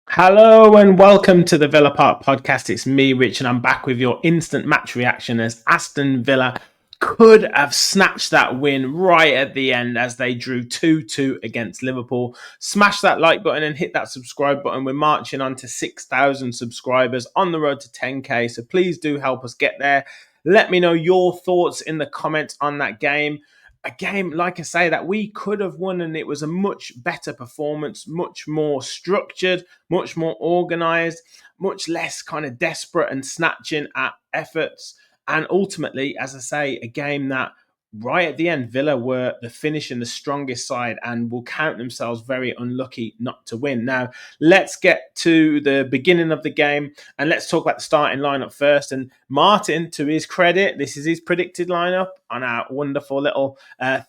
Hello and welcome to the Villa Park podcast. It's me, Rich, and I'm back with your instant match reaction as Aston Villa could have snatched that win right at the end as they drew 2-2 against Liverpool. Smash that like button and hit that subscribe button. We're marching on to 6,000 subscribers on the road to 10k, so please do help us get there. Let me know your thoughts in the comments on that game. A game, like I say, that we could have won, and it was a much better performance, much more structured, much more organised, much less kind of desperate and snatching at efforts. And ultimately, as I say, a game that right at the end, Villa were the finish and the strongest side and will count themselves very unlucky not to win. Now, let's get to the beginning of the game and let's talk about the starting lineup first. And Martin, to his credit, this is his predicted lineup on our wonderful little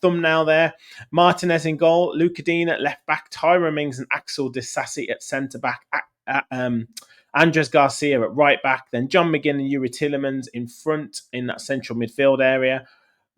thumbnail there. Martinez in goal, Luca Dean at left back, Tyrone Mings and Axel Disasi at centre back, Andres Garcia at right back, then John McGinn and Youri Tielemans in front in that central midfield area.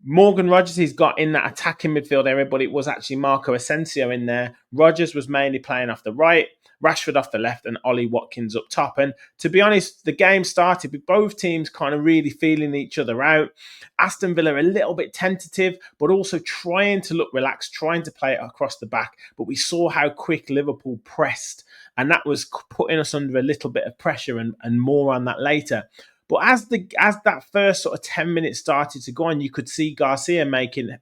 Morgan Rogers, he's got in that attacking midfield area, but it was actually Marco Asensio in there. Rogers was mainly playing off the right, Rashford off the left, and Ollie Watkins up top. And to be honest, the game started with both teams kind of really feeling each other out. Aston Villa a little bit tentative, but also trying to look relaxed, trying to play it across the back. But we saw how quick Liverpool pressed, and that was putting us under a little bit of pressure, and more on that later. But as that first sort of 10 minutes started to go on, you could see Garcia making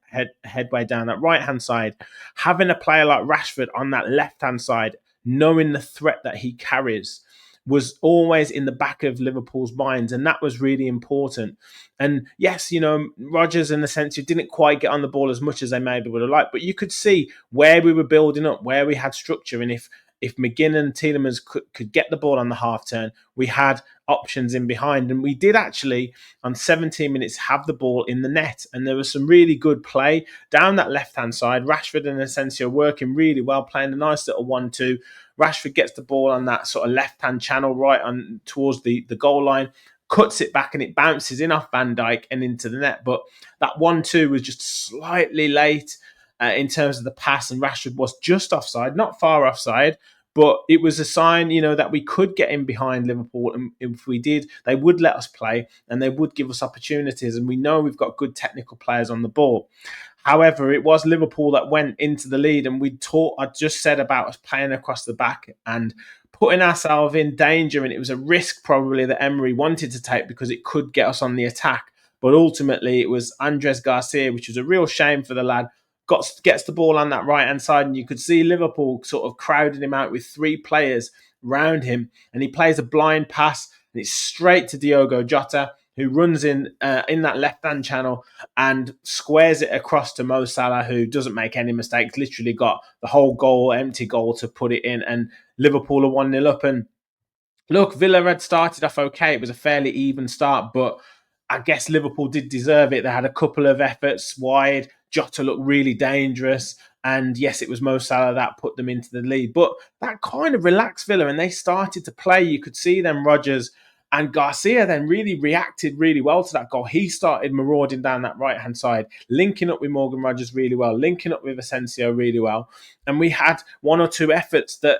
headway down that right-hand side, having a player like Rashford on that left-hand side, knowing the threat that he carries, was always in the back of Liverpool's minds, and that was really important. And yes, Rodgers and Asensio didn't quite get on the ball as much as they maybe would have liked, but you could see where we were building up, where we had structure, and if McGinn and Tielemans could get the ball on the half turn, we had options in behind. And we did actually, on 17 minutes, have the ball in the net. And there was some really good play down that left-hand side. Rashford and Asensio working really well, playing a nice little 1-2. Rashford gets the ball on that sort of left-hand channel right on towards the goal line, cuts it back, and it bounces in off Van Dijk and into the net. But that 1-2 was just slightly late in terms of the pass, and Rashford was just offside, not far offside, but it was a sign, that we could get in behind Liverpool, and if we did, they would let us play and they would give us opportunities, and we know we've got good technical players on the ball. However, it was Liverpool that went into the lead, and I just said about us playing across the back and putting ourselves in danger, and it was a risk probably that Emery wanted to take because it could get us on the attack. But ultimately, it was Andres Garcia, which was a real shame for the lad, gets the ball on that right-hand side, and you could see Liverpool sort of crowding him out with three players round him, and he plays a blind pass, and it's straight to Diogo Jota, who runs in that left-hand channel and squares it across to Mo Salah, who doesn't make any mistakes, literally got the whole empty goal to put it in, and Liverpool are 1-0 up. And look, Villa had started off okay. It was a fairly even start, but I guess Liverpool did deserve it. They had a couple of efforts wide. Jota looked really dangerous. And yes, it was Mo Salah that put them into the lead. But that kind of relaxed Villa, and they started to play. You could see them, Rodgers and Garcia then really reacted really well to that goal. He started marauding down that right-hand side, linking up with Morgan Rogers really well, linking up with Asensio really well. And we had one or two efforts that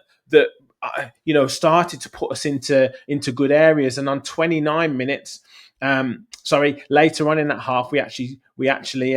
started to put us into good areas. And on 29 minutes, later on in that half, we actually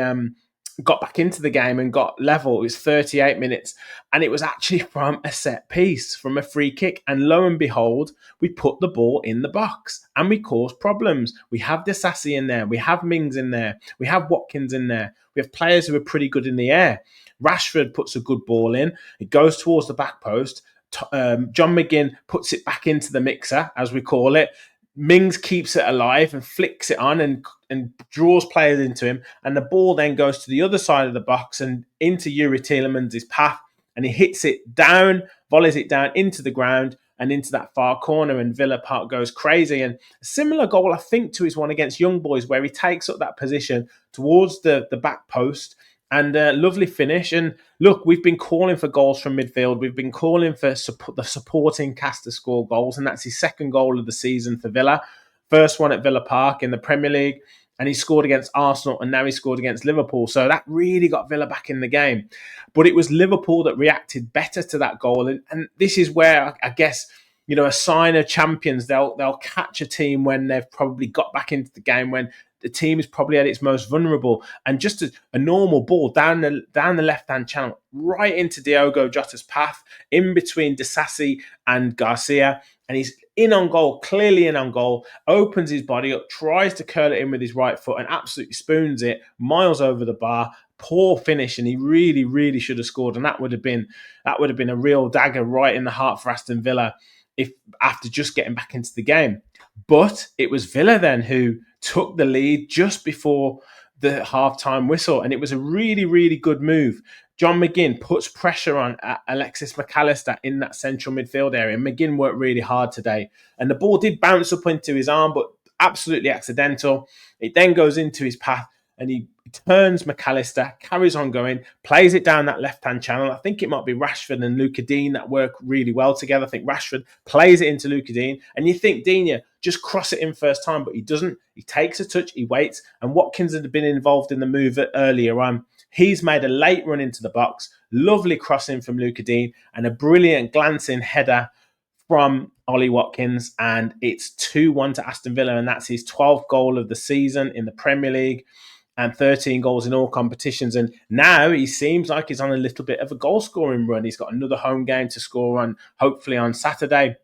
got back into the game and got level. It was 38 minutes, and it was actually from a set piece, from a free kick. And lo and behold, we put the ball in the box and we caused problems. We have Disasi in there. We have Mings in there. We have Watkins in there. We have players who are pretty good in the air. Rashford puts a good ball in. It goes towards the back post. John McGinn puts it back into the mixer, as we call it. Mings keeps it alive and flicks it on and draws players into him. And the ball then goes to the other side of the box and into Youri Tielemans' path. And he hits it down, volleys it down into the ground and into that far corner. And Villa Park goes crazy. And a similar goal, I think, to his one against Young Boys, where he takes up that position towards the back post. And lovely finish. And look, we've been calling for goals from midfield. We've been calling for the supporting cast to score goals. And that's his second goal of the season for Villa. First one at Villa Park in the Premier League. And he scored against Arsenal. And now he scored against Liverpool. So that really got Villa back in the game. But it was Liverpool that reacted better to that goal. And this is where, I guess, a sign of champions. They'll catch a team when they've probably got back into the game, when the team is probably at its most vulnerable, and just a normal ball down the left-hand channel, right into Diogo Jota's path, in between Disasi and Garcia, and he's in on goal, clearly in on goal, opens his body up, tries to curl it in with his right foot, and absolutely spoons it miles over the bar. Poor finish, and he really, really should have scored, and that would have been a real dagger right in the heart for Aston Villa, if after just getting back into the game. But it was Villa then who took the lead just before the half-time whistle, and it was a really, really good move. John McGinn puts pressure on Alexis McAllister in that central midfield area. McGinn worked really hard today, and the ball did bounce up into his arm, but absolutely accidental. It then goes into his path, and he turns McAllister, carries on going, plays it down that left-hand channel. I think it might be Rashford and Luca Dean that work really well together. I think Rashford plays it into Luca Dean, and you think, Digne, just cross it in first time, but he doesn't. He takes a touch, he waits, and Watkins had been involved in the move earlier on. He's made a late run into the box, lovely crossing from Luca Dean, and a brilliant glancing header from Ollie Watkins, and it's 2-1 to Aston Villa, and that's his 12th goal of the season in the Premier League, and 13 goals in all competitions. And now he seems like he's on a little bit of a goal-scoring run. He's got another home game to score on, hopefully on Saturday.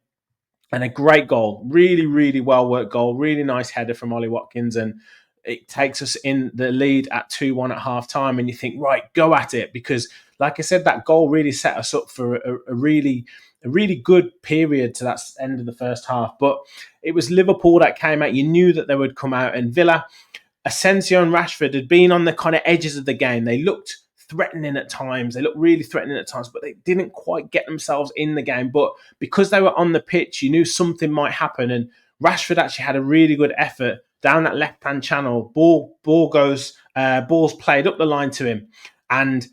And a great goal, really, really well-worked goal, really nice header from Ollie Watkins. And it takes us in the lead at 2-1 at half-time. And you think, right, go at it. Because, like I said, that goal really set us up for a really good period to that end of the first half. But it was Liverpool that came out. You knew that they would come out. And Villa, Asensio and Rashford had been on the kind of edges of the game. They looked threatening at times. They looked really threatening at times, but they didn't quite get themselves in the game. But because they were on the pitch, you knew something might happen. And Rashford actually had a really good effort down that left-hand channel. Ball's played up the line to him. And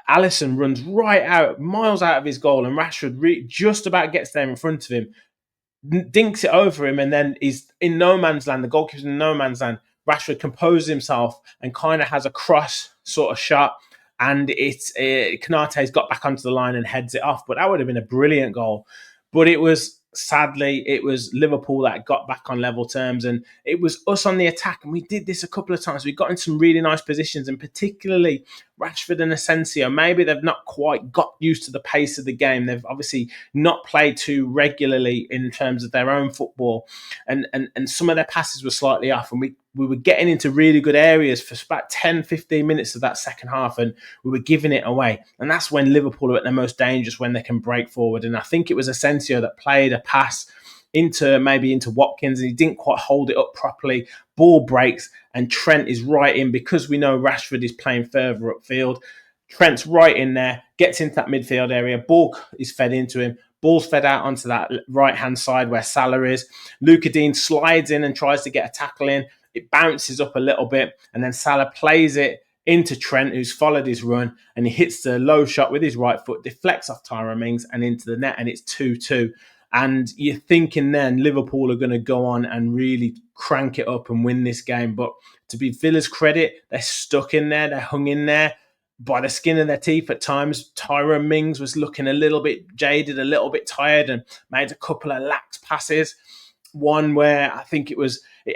Alisson runs right out, miles out of his goal. And Rashford just about gets there in front of him, dinks it over him, and then he's in no man's land. The goalkeeper's in no man's land. Rashford composes himself and kind of has a cross sort of shot, and it's Konate's got back onto the line and heads it off. But that would have been a brilliant goal. But it was Liverpool that got back on level terms, and it was us on the attack. And we did this a couple of times. We got in some really nice positions, and particularly Rashford and Asensio. Maybe they've not quite got used to the pace of the game. They've obviously not played too regularly in terms of their own football, and some of their passes were slightly off. And we were getting into really good areas for about 10, 15 minutes of that second half, and we were giving it away. And that's when Liverpool are at their most dangerous, when they can break forward. And I think it was Asensio that played a pass into Watkins, and he didn't quite hold it up properly. Ball breaks, and Trent is right in, because we know Rashford is playing further upfield. Trent's right in there, gets into that midfield area. Ball is fed into him. Ball's fed out onto that right-hand side where Salah is. Luca Dean slides in and tries to get a tackle in. It bounces up a little bit, and then Salah plays it into Trent, who's followed his run, and he hits the low shot with his right foot, deflects off Tyrone Mings and into the net, and it's 2-2. And you're thinking then Liverpool are going to go on and really crank it up and win this game. But to be Villa's credit, they're stuck in there, they're hung in there by the skin of their teeth at times. Tyrone Mings was looking a little bit jaded, a little bit tired, and made a couple of lax passes. One where I think it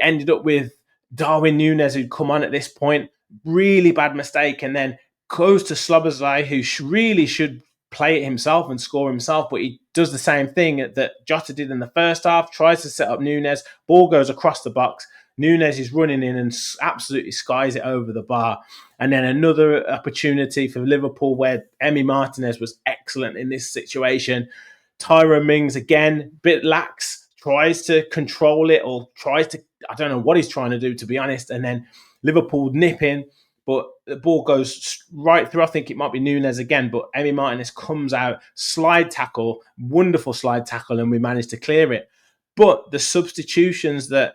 ended up with Darwin Núñez, who'd come on at this point, really bad mistake, and then goes to Szoboszlai, who really should play it himself and score himself, but he does the same thing that Jota did in the first half, tries to set up Núñez, ball goes across the box, Núñez is running in and absolutely skies it over the bar. And then another opportunity for Liverpool where Emi Martinez was excellent in this situation. Tyrone Mings, again, bit lax, tries to control it or tries to, I don't know what he's trying to do, to be honest. And then Liverpool nip in, but the ball goes right through. I think it might be Nunes again, but Emi Martinez comes out, slide tackle, wonderful slide tackle, and we managed to clear it. But the substitutions that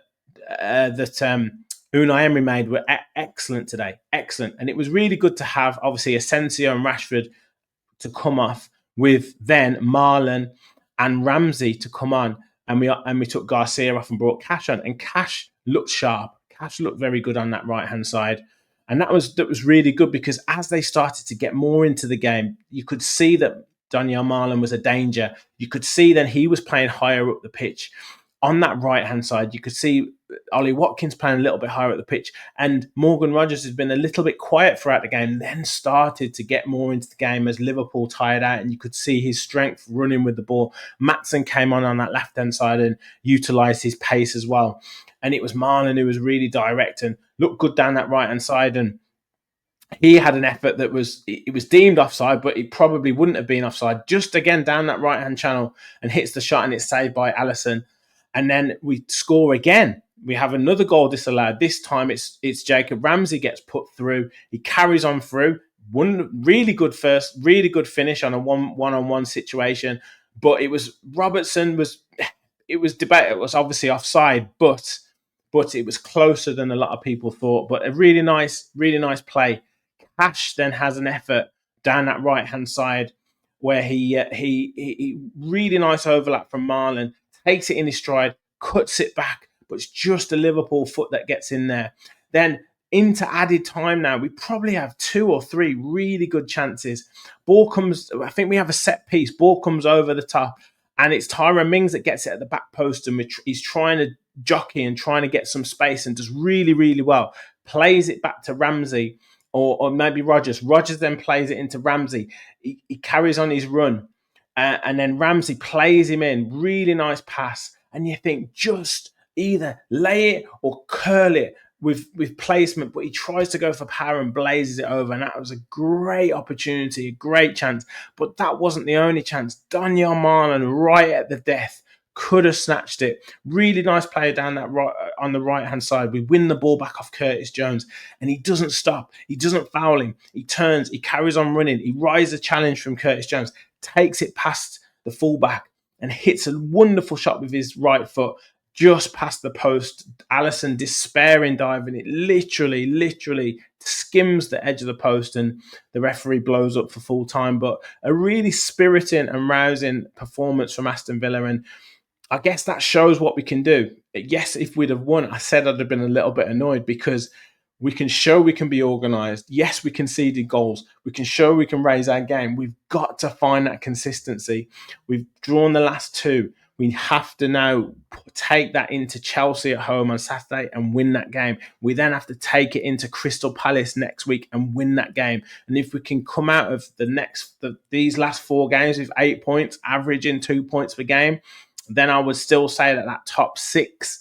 Unai Emery made were excellent today, excellent. And it was really good to have, obviously, Asensio and Rashford to come off with then Marlon and Ramsey to come on. And we took Garcia off and brought Cash on. And Cash looked sharp. Cash looked very good on that right-hand side. And that was really good because as they started to get more into the game, you could see that Daniel Marlon was a danger. You could see that he was playing higher up the pitch. On that right-hand side, you could see Ollie Watkins playing a little bit higher at the pitch, and Morgan Rogers has been a little bit quiet throughout the game, then started to get more into the game as Liverpool tired out, and you could see his strength running with the ball. Maatsen came on that left-hand side and utilised his pace as well. And it was Marlon who was really direct and looked good down that right-hand side, and he had an effort that was deemed offside, but it probably wouldn't have been offside. Just again down that right-hand channel and hits the shot, and it's saved by Alisson. And then we score again. We have another goal disallowed. This time it's Jacob Ramsey gets put through. He carries on through. One really good finish on a one-on-one situation. But it was Robertson it was debated. It was obviously offside, but it was closer than a lot of people thought. But a really nice play. Cash then has an effort down that right-hand side where he really nice overlap from Marlon, takes it in his stride, cuts it back, but it's just a Liverpool foot that gets in there. Then into added time now, we probably have 2 or 3 really good chances. Ball comes, I think we have a set piece, ball comes over the top, and it's Tyrone Mings that gets it at the back post, and he's trying to jockey and trying to get some space and does really, really well. Plays it back to Ramsey, or maybe Rogers. Rogers then plays it into Ramsey. He carries on his run. And then Ramsey plays him in. Really nice pass. And you think just either lay it or curl it with placement. But he tries to go for power and blazes it over. And that was a great opportunity, a great chance. But that wasn't the only chance. Daniel Marlon, right at the death, could have snatched it. Really nice play down that right on the right-hand side. We win the ball back off Curtis Jones. And he doesn't stop. He doesn't foul him. He turns. He carries on running. He rises a challenge from Curtis Jones. Takes it past the fullback and hits a wonderful shot with his right foot just past the post. Alisson, despairing, diving it, literally skims the edge of the post, and the referee blows up for full time. But a really spiriting and rousing performance from Aston Villa, and I guess that shows what we can do. Yes, if we'd have won, I said I'd have been a little bit annoyed because we can show we can be organised. Yes, we conceded goals. We can show we can raise our game. We've got to find that consistency. We've drawn the last 2. We have to now take that into Chelsea at home on Saturday and win that game. We then have to take it into Crystal Palace next week and win that game. And if we can come out of these last 4 games with 8 points, averaging 2 points per game, then I would still say that top 6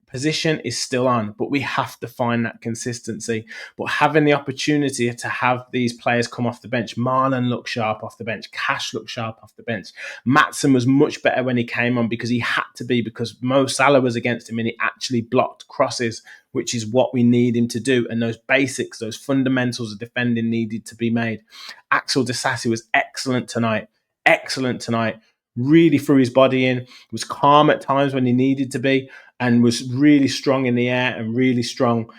position is still on, but we have to find that consistency. But having the opportunity to have these players come off the bench, Marlon looked sharp off the bench, Cash looked sharp off the bench. Maatsen was much better when he came on because he had to be, because Mo Salah was against him and he actually blocked crosses, which is what we need him to do. And those basics, those fundamentals of defending needed to be made. Axel Disasi was excellent tonight. Really threw his body in, was calm at times when he needed to be, and was really strong in the air and really strong,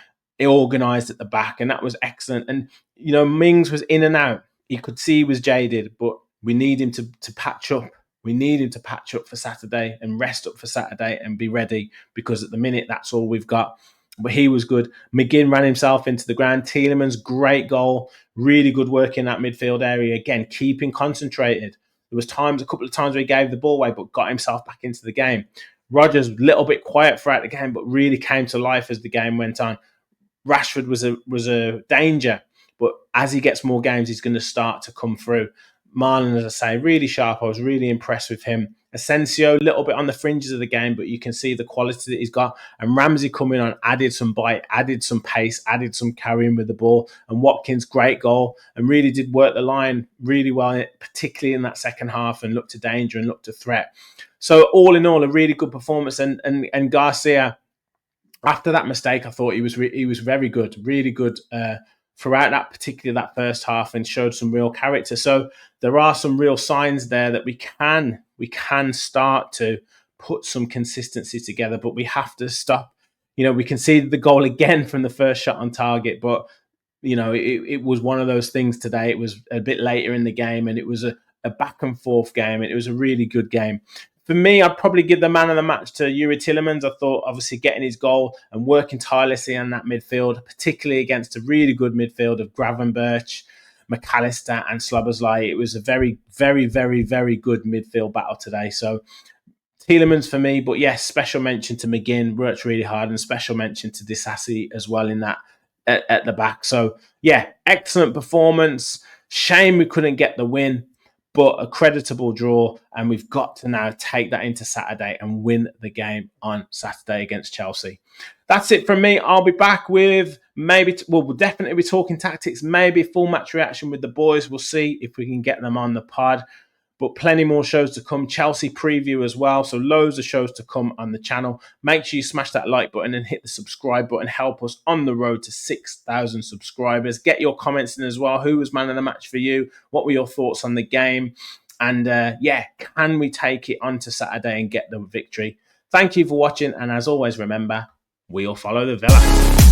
organised at the back. And that was excellent. And, Mings was in and out. You could see he was jaded, but we need him to patch up. We need him to patch up for Saturday and rest up for Saturday and be ready, because at the minute, that's all we've got. But he was good. McGinn ran himself into the ground. Tielemans, great goal. Really good work in that midfield area. Again, keeping concentrated. There was a couple of times where he gave the ball away, but got himself back into the game. Rogers, a little bit quiet throughout the game, but really came to life as the game went on. Rashford was a danger, but as he gets more games, he's going to start to come through. Marlon, as I say, really sharp. I was really impressed with him. Asensio, a little bit on the fringes of the game, but you can see the quality that he's got. And Ramsey coming on, added some bite, added some pace, added some carrying with the ball. And Watkins, great goal, and really did work the line really well, particularly in that second half, and looked to danger and looked to threat. So all in all, a really good performance. And Garcia, after that mistake, I thought he was very good, really good throughout that first half, and showed some real character. So there are some real signs there that we can start to put some consistency together, but we have to stop. We conceded the goal again from the first shot on target, but it was one of those things today. It was a bit later in the game, and it was a back and forth game, and it was a really good game. For me, I'd probably give the man of the match to Youri Tielemans. I thought, obviously, getting his goal and working tirelessly in that midfield, particularly against a really good midfield of Gravenberch, McAllister and Szoboszlai. It was a very, very, very, very good midfield battle today. So Tielemans for me, but yes, special mention to McGinn, worked really hard, and special mention to Disasi as well in that at the back. So yeah, excellent performance. Shame we couldn't get the win, but a creditable draw, and we've got to now take that into Saturday and win the game on Saturday against Chelsea. That's it from me. I'll be back with we'll definitely be talking tactics, maybe full match reaction with the boys. We'll see if we can get them on the pod. But plenty more shows to come. Chelsea preview as well. So loads of shows to come on the channel. Make sure you smash that like button and hit the subscribe button. Help us on the road to 6,000 subscribers. Get your comments in as well. Who was man of the match for you? What were your thoughts on the game? And can we take it on to Saturday and get the victory? Thank you for watching. And as always, remember, we'll follow the Villa.